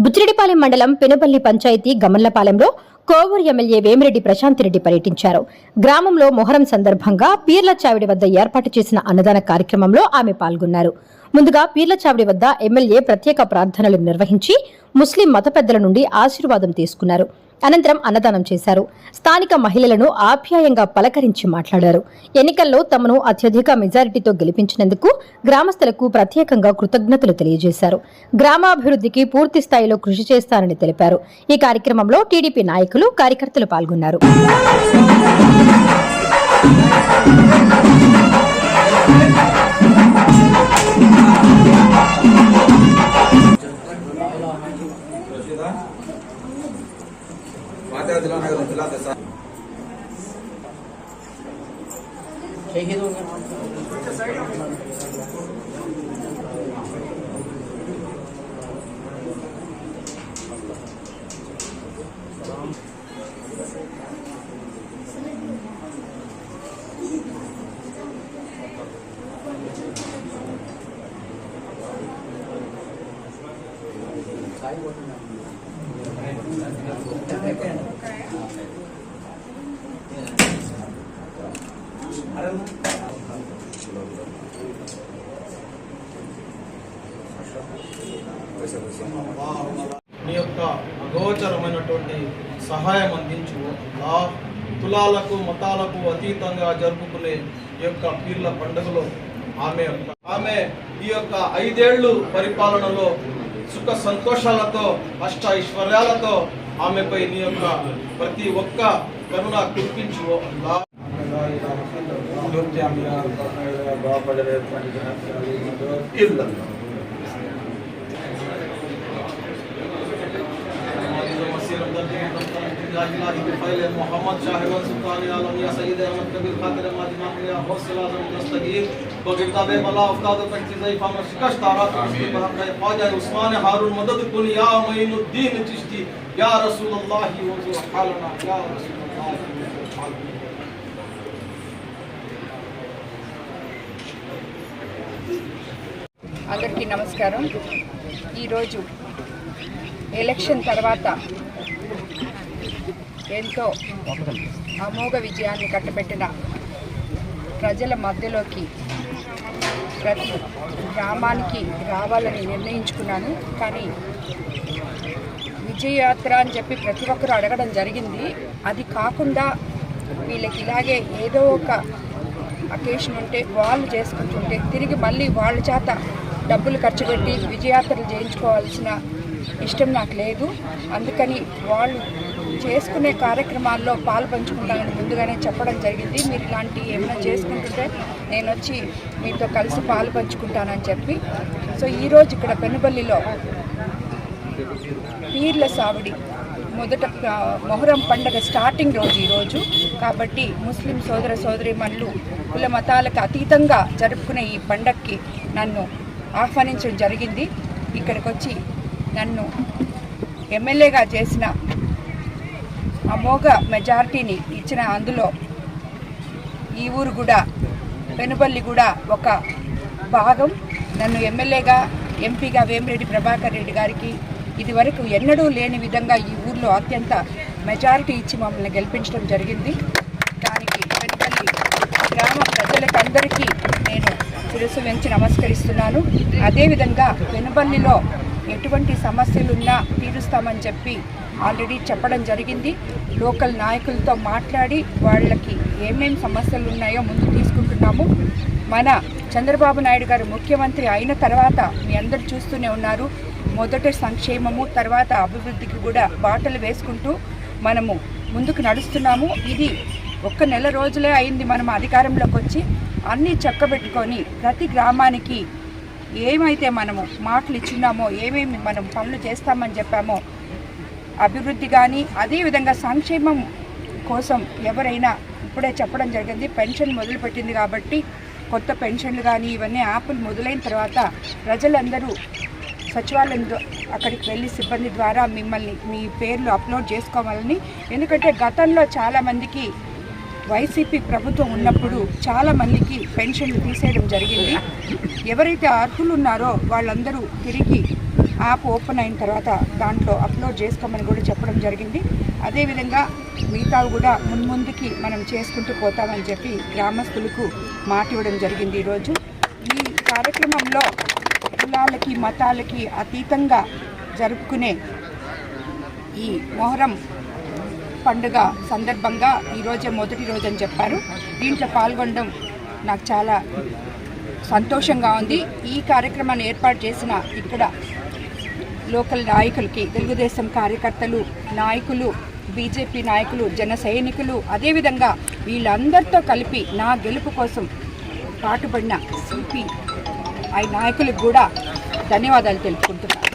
బుచ్చిరెడ్డిపాలెం మండలం పెనుపల్లి పంచాయతీ గమన్లపాలెంలో కోవూరు ఎమ్మెల్యే వేమిరెడ్డి ప్రశాంత్ రెడ్డి పర్యటించారు. గ్రామంలో మొహరం సందర్భంగా పీర్ల చావిడి వద్ద ఏర్పాటు చేసిన అన్నదాన కార్యక్రమంలో ఆమె పాల్గొన్నారు. ముందుగా పీర్ల చావిడి వద్ద ఎమ్మెల్యే ప్రత్యేక ప్రార్థనలు నిర్వహించి ముస్లిం మత పెద్దల నుండి ఆశీర్వాదం తీసుకున్నారు. అనంతరం అన్నదానం చేశారు. స్థానిక మహిళలను ఆప్యాయంగా పలకరించి మాట్లాడారు. ఎన్నికల్లో తమను అత్యధిక మెజారిటీతో గెలిపించినందుకు గ్రామస్తులకు ప్రత్యేకంగా కృతజ్ఞతలు తెలియజేశారు. గ్రామాభివృద్ధికి పూర్తి స్థాయిలో కృషి చేస్తారని తెలిపారు. ఈ కార్యక్రమంలో టీడీపీ నాయకులు, కార్యకర్తలు పాల్గొన్నారు. నీ యొక్క అగోచరమైనటువంటి సహాయం అందించు. కులాలకు మతాలకు అతీతంగా జరుపుకునే ఈ యొక్క పీర్ల పండుగలో ఆమె ఈ యొక్క 5 ఏళ్ళు పరిపాలనలో సుఖ సంతోషాలతో అష్ట ఐశ్వర్యాలతో ఆమెపై నీ యొక్క ప్రతి ఒక్క కరుణ కురిపించు. मोहम्मद शाहिवान सुल्तान आलम या सईद अहमद कबीर खातिर मजमा या हौसला आजम दस्तगीर बगिरताबे बला अफ्ताद तकजीज़ फाम शिकस्त तारात उसके बहक़ ख्वाजा उस्मान हारून मदद कुन या मईनुद्दीन चिश्ती या रसूलुल्लाह वज़ु हालना या रसूलुल्लाह. అందరికీ నమస్కారం. ఈరోజు ఎలక్షన్ తర్వాత ఎంతో అమోఘ విజయాన్ని కట్టబెట్టిన ప్రజల మధ్యలోకి ప్రతి గ్రామానికి రావాలని నిర్ణయించుకున్నాను. కానీ విజయయాత్ర అని చెప్పి ప్రతి ఒక్కరూ అడగడం జరిగింది. అది కాకుండా వీళ్ళకి ఇలాగే ఏదో ఒక అకేషన్ ఉంటే వాళ్ళు చేసుకుంటుంటే తిరిగి మళ్ళీ వాళ్ళ చేత డబ్బులు ఖర్చు పెట్టి విజయయాత్రలు చేయించుకోవాల్సిన ఇష్టం నాకు లేదు. అందుకని వాళ్ళు చేసుకునే కార్యక్రమాల్లో పాలు పంచుకుంటానని ముందుగానే చెప్పడం జరిగింది. మీరు ఇలాంటి ఏమైనా చేసుకుంటుంటే నేను వచ్చి మీతో కలిసి పాలు పంచుకుంటానని చెప్పి. సో ఈరోజు ఇక్కడ పెనుపల్లిలో పీర్ల సావిడి మొదట మొహరం పండుగ స్టార్టింగ్ రోజు ఈరోజు కాబట్టి ముస్లిం సోదర సోదరీమణులు కుల మతాలకు అతీతంగా జరుపుకునే ఈ పండగకి నన్ను ఆహ్వానించడం జరిగింది. ఇక్కడికి వచ్చి నన్ను ఎమ్మెల్యేగా చేసిన అమోఘ మెజారిటీని ఇచ్చిన అందులో ఈ ఊరు కూడా పెనుపల్లి కూడా ఒక భాగం. నన్ను ఎమ్మెల్యేగా ఎంపీగా వేమిరెడ్డి ప్రభాకర్ రెడ్డి గారికి ఇదివరకు ఎన్నడూ లేని విధంగా ఈ ఊర్లో అత్యంత మెజారిటీ ఇచ్చి మమ్మల్ని గెలిపించడం జరిగింది. దానికి పెనుపల్లి గ్రామ ప్రజలకందరికీ నేను శిరస్సు వెంచి నమస్కరిస్తున్నాను. అదేవిధంగా పెనుపల్లిలో ఎటువంటి సమస్యలున్నా తీరుస్తామని చెప్పి ఆల్రెడీ చెప్పడం జరిగింది. లోకల్ నాయకులతో మాట్లాడి వాళ్ళకి ఏమేమి సమస్యలు ఉన్నాయో ముందు తీసుకుంటున్నాము. మన చంద్రబాబు నాయుడు గారు ముఖ్యమంత్రి అయిన తర్వాత మీ అందరూ చూస్తూనే ఉన్నారు. మొదట సంక్షేమము, తర్వాత అభివృద్ధికి కూడా బాటలు వేసుకుంటూ మనము ముందుకు నడుస్తున్నాము. ఇది ఒక్క నెల రోజులే అయింది మనం అధికారంలోకి వచ్చి. అన్నీ చక్కబెట్టుకొని ప్రతి గ్రామానికి ఏమైతే మనము మాటలు ఇచ్చున్నామో, ఏమేమి మనం పనులు చేస్తామని చెప్పామో అభివృద్ధి కానీ అదేవిధంగా సంక్షేమం కోసం ఎవరైనా ఇప్పుడే చెప్పడం జరిగింది. పెన్షన్ మొదలుపెట్టింది కాబట్టి కొత్త పెన్షన్లు కానీ ఇవన్నీ యాప్లు మొదలైన తర్వాత ప్రజలందరూ సచివాలయం అక్కడికి వెళ్ళి సిబ్బంది ద్వారా మిమ్మల్ని మీ పేర్లు అప్లోడ్ చేసుకోవాలని. ఎందుకంటే గతంలో చాలామందికి వైసీపీ ప్రభుత్వం ఉన్నప్పుడు చాలామందికి పెన్షన్లు తీసేయడం జరిగింది. ఎవరైతే అర్హులు ఉన్నారో వాళ్ళందరూ తిరిగి యాప్ ఓపెన్ అయిన తర్వాత దాంట్లో అప్లోడ్ చేసుకోమని కూడా చెప్పడం జరిగింది. అదేవిధంగా మిగతావి కూడా ముందుకి మనం చేసుకుంటూ పోతామని చెప్పి గ్రామస్తులకు మాట ఇవ్వడం జరిగింది. ఈరోజు ఈ కార్యక్రమంలో కులాలకి మతాలకి అతీతంగా జరుపుకునే ఈ మొహరం పండుగ సందర్భంగా ఈరోజే మొదటి రోజు అని చెప్పారు. దీంట్లో పాల్గొనడం నాకు చాలా సంతోషంగా ఉంది. ఈ కార్యక్రమాన్ని ఏర్పాటు చేసిన ఇక్కడ లోకల్ నాయకులకి, తెలుగుదేశం కార్యకర్తలు, నాయకులు, బీజేపీ నాయకులు, జన సైనికులు, అదేవిధంగా వీళ్ళందరితో కలిపి నా గెలుపు కోసం పాటుపడిన సిపిఐ నాయకులకు కూడా ధన్యవాదాలు తెలుపుకుంటున్నాను.